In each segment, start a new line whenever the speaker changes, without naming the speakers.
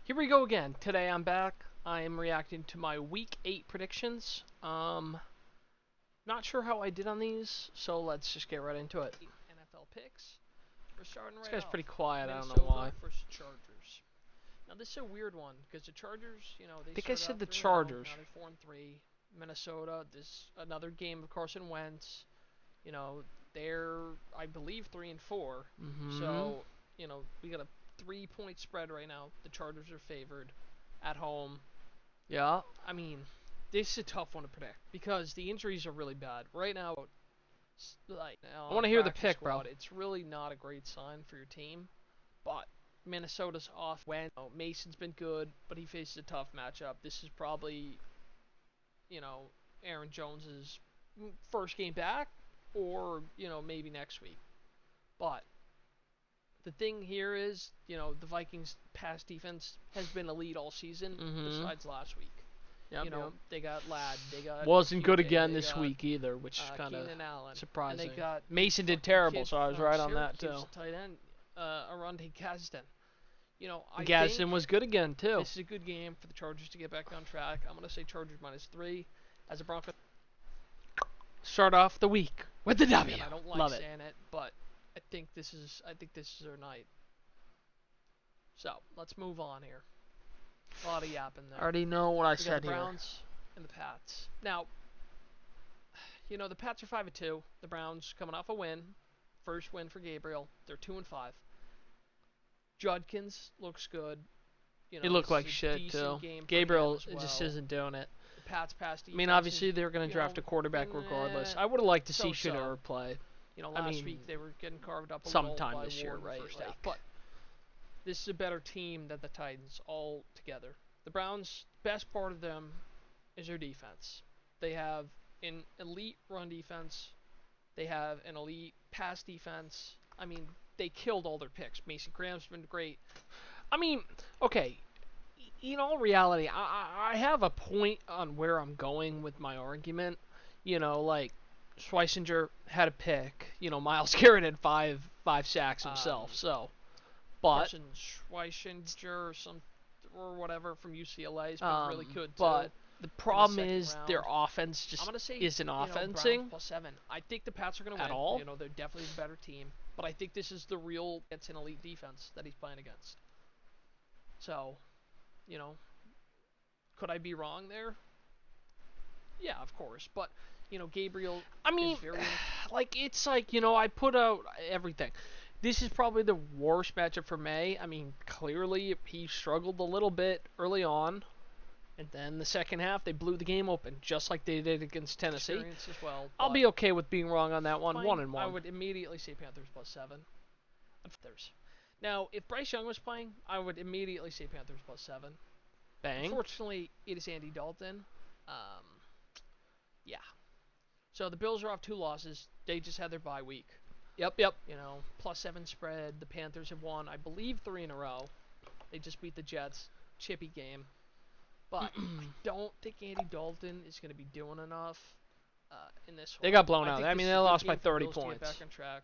Here we go again. Today I'm back. I am reacting to my Week 8 predictions. Not sure how I did on these, so let's just get right into it. NFL picks. We're starting
This
right
guy's
off.
pretty quiet. I don't know
Minnesota
why.
versus Chargers. Now this is a weird one because the Chargers, they
I think I
started
said
out
the
3-0,
Chargers.
now they're 4-3. Minnesota, this another game of Carson Wentz. They're I believe 3-4.
Mm-hmm.
So we got a 3-point spread right now. The Chargers are favored at home.
Yeah.
I mean, this is a tough one to predict because the injuries are really bad right now. Like
I want to hear the
practice
pick, bro.
squad, it's really not a great sign for your team. But Minnesota's off when Mason's been good, but he faces a tough matchup. This is probably Aaron Jones's first game back, or maybe next week. But the thing here is, the Vikings' pass defense has been elite all season,
Mm-hmm.
besides last week.
Yep.
They got Ladd, they got
Wasn't good
Puka,
again
they
this
got
week either, which is kind of
Keenan Allen, and they
surprising.
got
Mason did
fucking
terrible,
kid
so I was
from
right on that
Syracuse,
too.
tight end, Aronde Gadsden. I
Gadsden
think
was good again too.
this is a good game for the Chargers to get back on track. I'm gonna say Chargers -3 as a Broncos.
Start off the week with the W.
And I don't like
Love it.
saying it, but I think this is their night. So let's move on here. A lot of yapping
I
there.
already know what I
We got
said
the
here.
Browns and the Pats. Now, the Pats are 5-2. The Browns coming off a win, first win for Gabriel. They're 2-5. Judkins looks good.
He looked
this
like
is a
shit
decent
too.
game for
Gabriel
him as
just
well.
isn't doing it.
The Pats pass defense.
I mean, obviously they're going to draft a quarterback regardless. I would have liked to see
so-so.
Shedeur play.
Last week they were getting carved up a
sometime
little by
this year,
Ward in the
right?
first half. But this is a better team than the Titans all together. The Browns, best part of them is their defense. They have an elite run defense. They have an elite pass defense. I mean, they killed all their picks. Mason Graham's been great.
I mean, okay. In all reality, I have a point on where I'm going with my argument. Like Schweisinger had a pick. Miles Garrett had five sacks himself. But
Carson Schweisinger or whatever from UCLA has been really good too.
But the problem is
round.
their offense just
I'm gonna say
isn't
Browns
offensing
+7. I think the Pats are gonna win
at all.
They're definitely the better team, but I think this is the real. It's an elite defense that he's playing against. So, could I be wrong there? Yeah, of course. But Gabriel.
I mean,
is very
I put out everything. This is probably the worst matchup for May. I mean, clearly he struggled a little bit early on, and then the second half they blew the game open just like they did against Tennessee.
experience as well.
I'll be okay with being wrong on that one.
Fine.
1-1.
I would immediately say Panthers +7. Panthers. Now, if Bryce Young was playing, I would immediately say Panthers +7.
Bang.
Unfortunately, it is Andy Dalton. Yeah. So the Bills are off 2 losses. They just had their bye week.
Yep.
+7 spread. The Panthers have won, I believe, 3 in a row. They just beat the Jets. Chippy game. But I don't think Andy Dalton is going to be doing enough in this one.
They got blown out.
think
I
this
mean,
is
they
a good
lost
game
by
for
30
Bills to get
points.
back on track.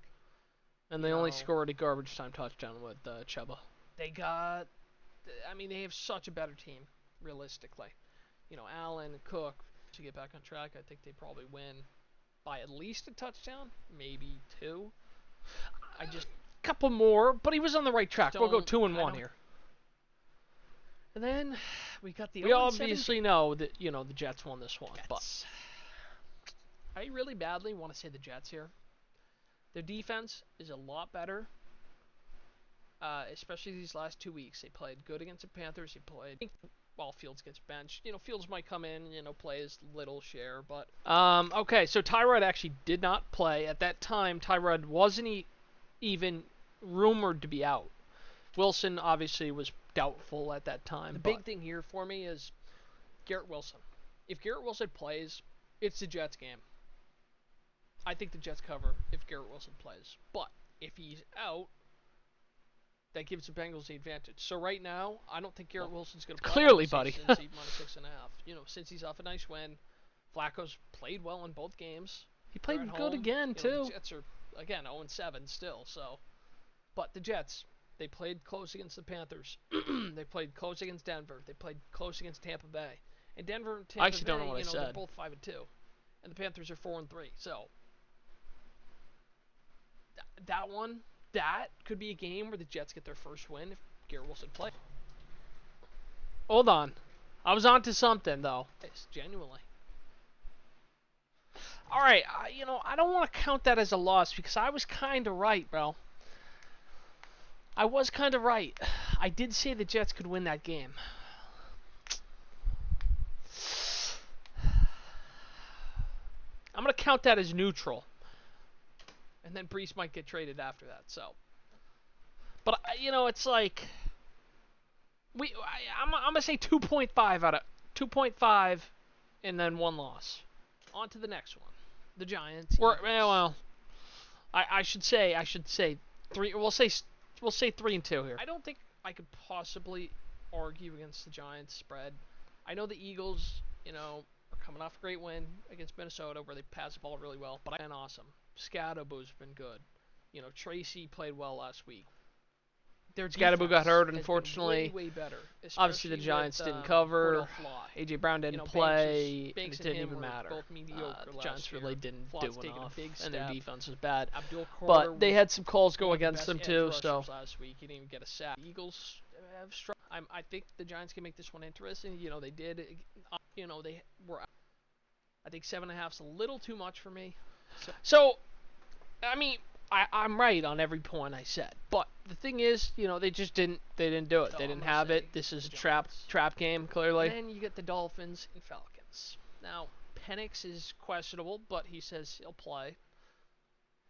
And they only scored a garbage time touchdown with Chuba.
They have such a better team, realistically. Allen, Cook, to get back on track, I think they probably win by at least a touchdown, maybe 2.
Couple more, but he was on the right track. We'll go 2-1 here.
And then we got the.
We obviously know that the Jets won this one,
Jets.
but
I really badly want to say the Jets here. Their defense is a lot better, especially these last 2 weeks. They played good against the Panthers. They played. While Fields gets benched, Fields might come in, play his little share, but
okay. So Tyrod actually did not play at that time. Tyrod wasn't even rumored to be out. Wilson obviously was doubtful at that time.
The big thing here for me is Garrett Wilson. If Garrett Wilson plays, it's the Jets game. I think the Jets cover if Garrett Wilson plays. But if he's out, that gives the Bengals the advantage. So right now, I don't think Garrett Wilson's going to play.
Clearly, buddy.
Since he's -6.5. Since he's off a nice win, Flacco's played well in both games.
He played
They're at
good
home.
again too.
The Jets are again 0-7 still. So, but the Jets, They played close against the Panthers. They played close against Denver. They played close against Tampa Bay. And Denver and Tampa
I actually
Bay,
don't know what I
they're
said.
both 5-2, and the Panthers are 4-3. So that could be a game where the Jets get their first win if Garrett Wilson plays.
Hold on. I was onto something, though.
Yes, genuinely.
All right, I don't want to count that as a loss because I was kind of right, bro. I was kind of right. I did say the Jets could win that game. I'm going to count that as neutral.
And then Brees might get traded after that. So,
but it's like I'm going to say 2.5 out of 2.5 and then one loss.
On to the next one. The Giants.
I should say 3. We'll say 3-2 here.
I don't think I could possibly argue against the Giants spread. I know the Eagles, are coming off a great win against Minnesota where they passed the ball really well, but I'm awesome. Scadabo's been good. Tracy played well last week.
Scadabo got hurt, unfortunately.
Way better.
Obviously, the Giants didn't cover. A.J. Brown didn't play.
Banks
and it didn't
and
even matter.
The
Giants really didn't do enough, and their defense was bad.
But
they had some calls go against them too. So
last week he didn't even get a sack. Eagles have struck. I think the Giants can make this one interesting. They did. They were. I think 7.5's a little too much for me.
So I mean. I'm right on every point I said, but the thing is, they just didn't do it. They didn't have it. This is a trap game, clearly.
And then you get the Dolphins and Falcons. Now, Penix is questionable, but he says he'll play.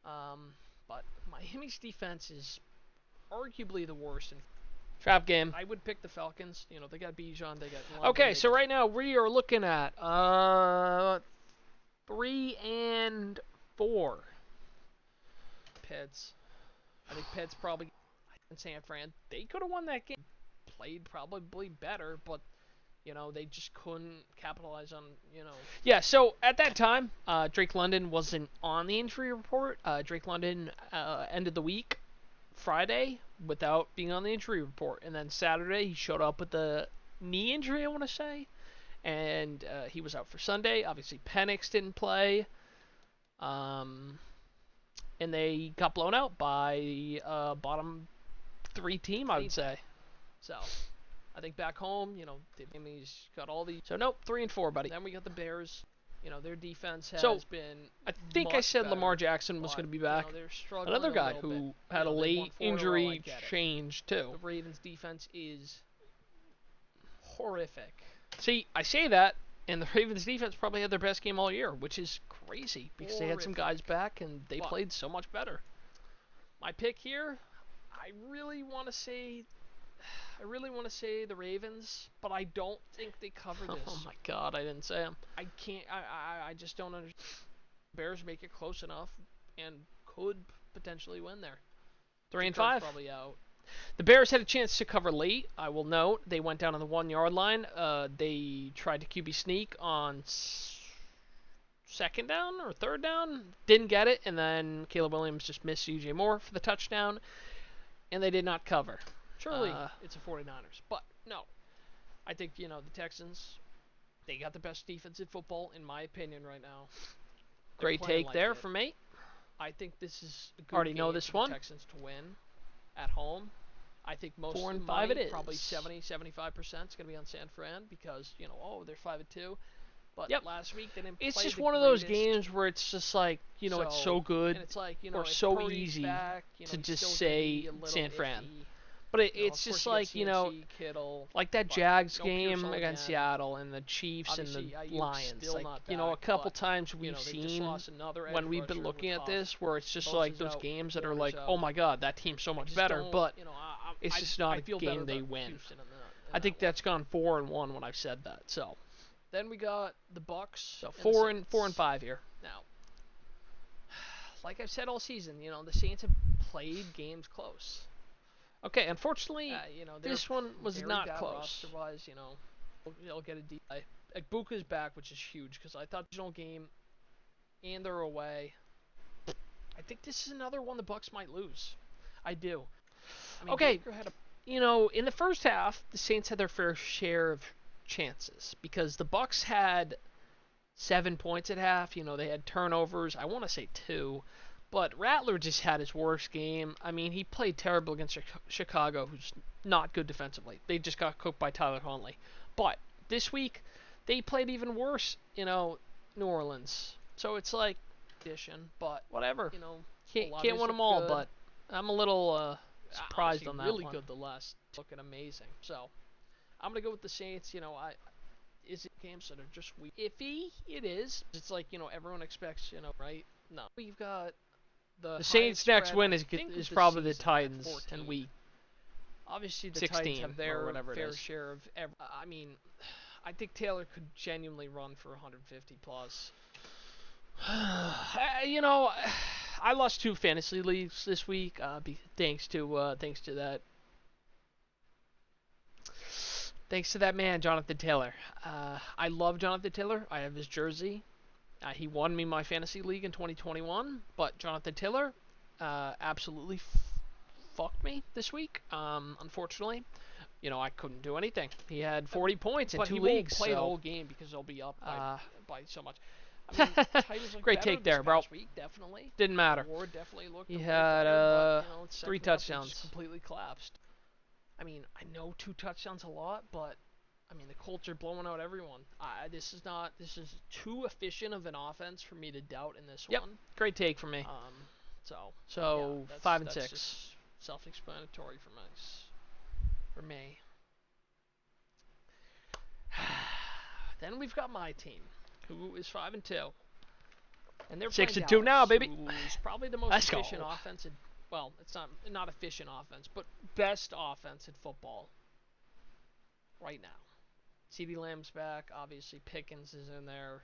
But Miami's defense is arguably the worst.
Trap game.
I would pick the Falcons. They got Bijan, they got London,
Okay, so right now we are looking at 3-4.
Pitts. I think Pitts probably in San Fran. They could have won that game. Played probably better, but they just couldn't capitalize on
Yeah. So at that time, Drake London wasn't on the injury report. Drake London ended the week Friday without being on the injury report, and then Saturday he showed up with the knee injury, I want to say, and he was out for Sunday. Obviously, Penix didn't play. And they got blown out by bottom 3 team, I would say.
So, I think back home, Miami's got all these.
So nope, 3-4, buddy.
Then we got the Bears. Their defense has been.
I think I said
better,
Lamar Jackson was going to be back.
They're struggling.
Another guy
who
who had a late injury change too.
The Ravens' defense is horrific.
See, I say that. And the Ravens' defense probably had their best game all year, which is crazy because they had some guys back and they played so much better.
My pick here, I really want to say the Ravens, but I don't think they cover this.
Oh my God, I didn't say them.
I can't. I just don't understand. Bears make it close enough and could potentially win there.
3-5.
Probably out.
The Bears had a chance to cover late. I will note they went down on the 1-yard line. They tried to QB sneak on second down or third down, didn't get it, and then Caleb Williams just missed C.J. Moore for the touchdown, and they did not cover.
Surely it's a 49ers, but no. I think the Texans, they got the best defense in football in my opinion right now.
Great take there from me.
I think this is a good
already
game
know this
for
one.
The Texans to win at home. I think most
4 and
of
5
money,
it is.
probably 70-75% is going to be on San Fran because they're 5-2. But last week they didn't.
It's
play
just
the
one of those
greatest.
games where it's just like it's so good,
and it's like
or
if
so
Purdy's
easy
back,
to
he's
just
still gonna
say
be a little
San Fran.
iffy.
But
Of
it's
course
just
you
like
got CMC, Kittle,
like that
but
Jags
no
game
Pearson
against
again.
Chiefs and the Chiefs and
Obviously,
the
Ayuk's
Lions.
still
Like
not
a
back,
couple
but,
times we've
they just
seen
lost another edge
when we've been
rusher
looking
with
at this, where it's just
Bosa's
like those
out,
games that are
Warner's
like,
out.
oh my God, that team's so
I
much
just
better.
don't,
But
I
it's just not a
feel
game
better
they
about
win.
Houston in
I think
that
that's gone 4-1 when I've said that. So
then we got the Bucks.
So
and the
4 and
Saints.
5 here.
Now, like I've said all season, the Saints have played games close.
Okay, unfortunately, this one was
very
not
bad
close.
roster-wise, they'll get a D. Buka's back, which is huge because I thought the divisional game, and they're away. I think this is another one the Bucks might lose. I do. I mean,
Okay,
Baker had a
in the first half, the Saints had their fair share of chances because the Bucks had 7 points at half. They had turnovers. I want to say 2. But Rattler just had his worst game. I mean, he played terrible against Chicago, who's not good defensively. They just got cooked by Tyler Huntley. But this week, they played even worse, New Orleans. So it's like,
but
whatever. Can't
Olave's
win them
looked
all,
good.
but I'm a little surprised
Honestly,
on that
really
one.
good the last, looking amazing. So I'm gonna go with the Saints. Is it games that are just iffy? It is. It's like everyone expects. Right? No, we've got the
Saints'
highest
next
spread,
win
I
is
think,
is
of the
probably the
season at
Titans
14.
and week
Obviously, the
16
Titans have
or
their
whatever it
fair
is.
share of. I mean, I think Taylor could genuinely run for 150 plus.
I lost 2 fantasy leagues this week. Thanks to that. Thanks to that man, Jonathan Taylor. I love Jonathan Taylor. I have his jersey. He won me my fantasy league in 2021, but Jonathan Taylor absolutely fucked me this week. Unfortunately, I couldn't do anything. He had 40 points in
But
2
he
leagues.
won't play
so,
the whole game because they'll be up by so much. I mean, Titans looked
Great
better
take
this
there, bro.
past week, definitely.
Didn't matter.
Ward definitely looked
He
a
had
better, but
3
second half, he
touchdowns.
just completely collapsed. I mean, I know 2 touchdowns a lot, but I mean the Colts are blowing out everyone. This is too efficient of an offense for me to doubt in this one.
Great take from me.
So yeah,
5 and
that's
6.
Just self-explanatory for me. Then we've got my team, who is 5 and 2, and they're
6
playing
and 2 now,
Dallas,
baby.
who's probably the most
Let's
efficient
go.
offense. Well, it's not efficient offense, but best offense in football right now. CeeDee Lamb's back. Obviously, Pickens is in there.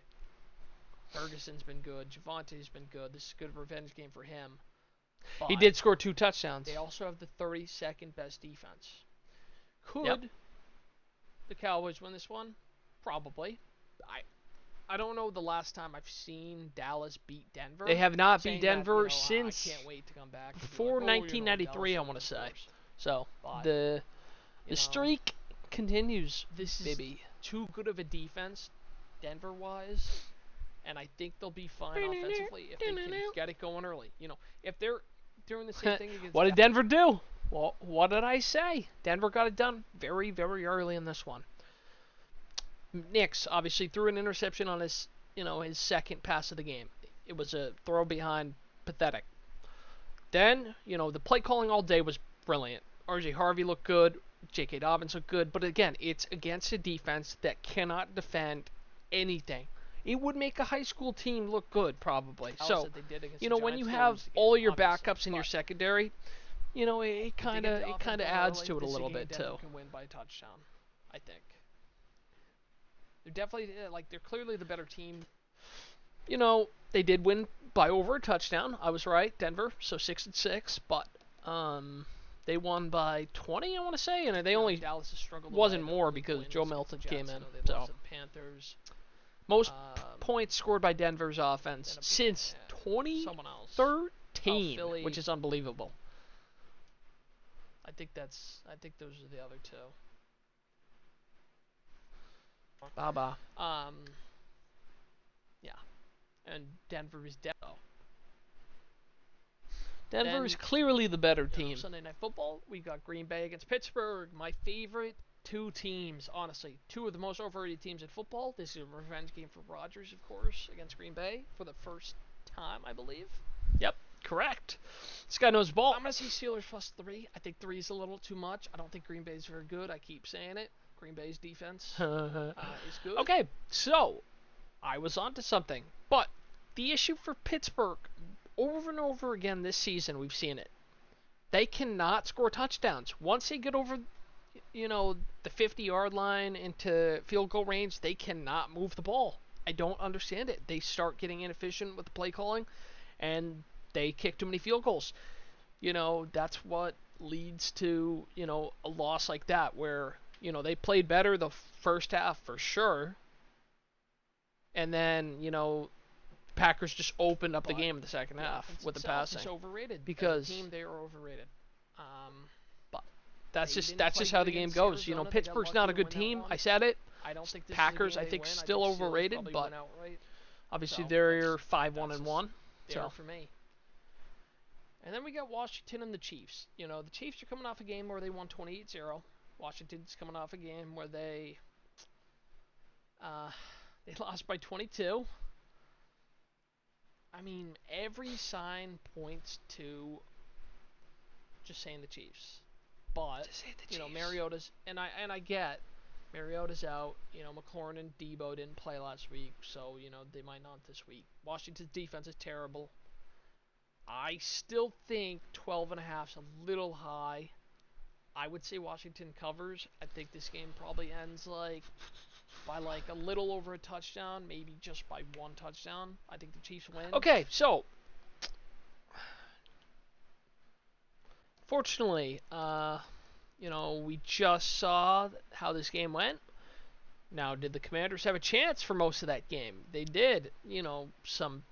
Ferguson's been good. Javante's been good. This is a good revenge game for him.
He
But
did score 2 touchdowns.
they also have the 32nd best defense. Could the Cowboys win this one? Probably. I don't know the last time I've seen Dallas beat Denver.
They have not
Saying
beat Denver
that,
since
I can't wait to come back.
before 1993, I want to say. So
But,
the streak continues.
This is
baby.
too good of a defense, Denver-wise, and I think they'll be fine offensively if they can get it going early. If they're doing the same thing against
What did Denver do? Well, what did I say? Denver got it done very, very early in this one. Nix obviously threw an interception on his second pass of the game. It was a throw behind, pathetic. Then, the play calling all day was brilliant. R.J. Harvey looked good. J.K. Dobbins looked good. But again, it's against a defense that cannot defend anything. It would make a high school team look good, probably. So, when you have all your backups in your secondary, it kind of adds to it a little bit too.
Can win by a touchdown, I think. They're definitely they're clearly the better team.
They did win by over a touchdown. I was right, Denver. So 6 and 6, but they won by 20, I want to say, and they only
Dallas has struggled.
Wasn't more because Joe Milton came in.
They
So
lost to the Panthers.
most points scored by Denver's offense since
Someone else.
2013,
Philly.
which is unbelievable.
I think those are the other two.
Baba.
Yeah, and Denver is dead.
Denver is clearly the better team.
Sunday Night Football, we got Green Bay against Pittsburgh. My favorite 2 teams, honestly. 2 of the most overrated teams in football. This is a revenge game for Rodgers, of course, against Green Bay for the first time, I believe.
Yep, correct. This guy knows ball.
I'm going to say Steelers plus 3. I think 3 is a little too much. I don't think Green Bay is very good. I keep saying it. Green Bay's defense is good.
Okay, so I was onto something. But the issue for Pittsburgh, over and over again this season, we've seen it. They cannot score touchdowns. Once they get over, the 50-yard line into field goal range, they cannot move the ball. I don't understand it. They start getting inefficient with the play calling, and they kick too many field goals. That's what leads to, a loss like that where, they played better the first half for sure. And then, Packers just opened up the game in the second half with the passing.
It's overrated.
Because
as a team, they are overrated.
that's
They
just
didn't
that's
play
just how
good
the game
against
goes. You know,
Arizona. They got
Pittsburgh's
lucky
not a
to
good
win that
team.
one.
I said it.
I don't think this
Packers,
is a
I
game
think,
they win. I
still
think Steelers
overrated,
probably
but
win outright.
obviously
So
they're 5-1
that's
and
just
1.
there
So
for me. And then we got Washington and the Chiefs. You know, the Chiefs are coming off a game where they won 28-0. Washington's coming off a game where they lost by 22. I mean, every sign points to just saying the Chiefs. But
just say the
you know,
Chiefs.
Mariota's and I get Mariota's out. You know, McLaurin and Debo didn't play last week, so you know they might not this week. Washington's defense is terrible. I still think 12.5 is a little high. I would say Washington covers. I think this game probably ends by a little over a touchdown, maybe just by one touchdown. I think the Chiefs win.
Okay, so fortunately, you know, we just saw how this game went. Now, did the Commanders have a chance for most of that game? They did. You know, some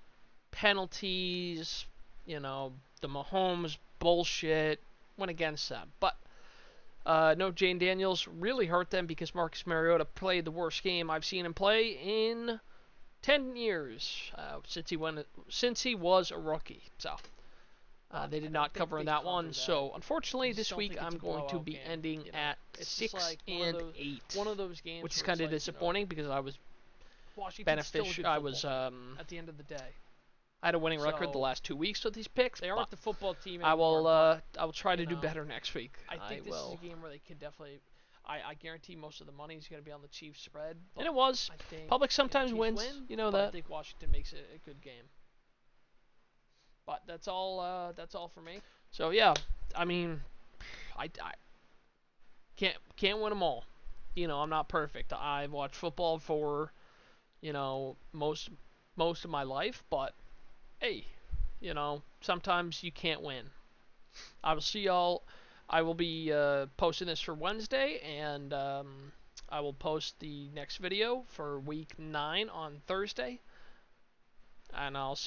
penalties, you know, the Mahomes bullshit went against them. But no, Jane Daniels really hurt them because Marcus Mariota played the worst game I've seen him play in 10 years since he was a rookie. So they did not cover in that one. So unfortunately, this week I'm going to be ending at 6-8,
one of those games,
which is kind of disappointing because I was beneficial. I was
at the end of the day.
I had a winning record the last 2 weeks with these picks.
They aren't the football team
anymore. I will try to do better next week.
I think this is a game where they could definitely. I guarantee most of the money is going to be on the Chiefs spread.
And it was. Public sometimes wins. You know that.
I think Washington makes it a good game. But that's all. That's all for me.
So yeah, I mean, I can't win them all. You know, I'm not perfect. I've watched football for, you know, most of my life, but hey, you know, sometimes you can't win. I will see y'all. I will be posting this for Wednesday, and I will post the next video for week 9 on Thursday. And I'll see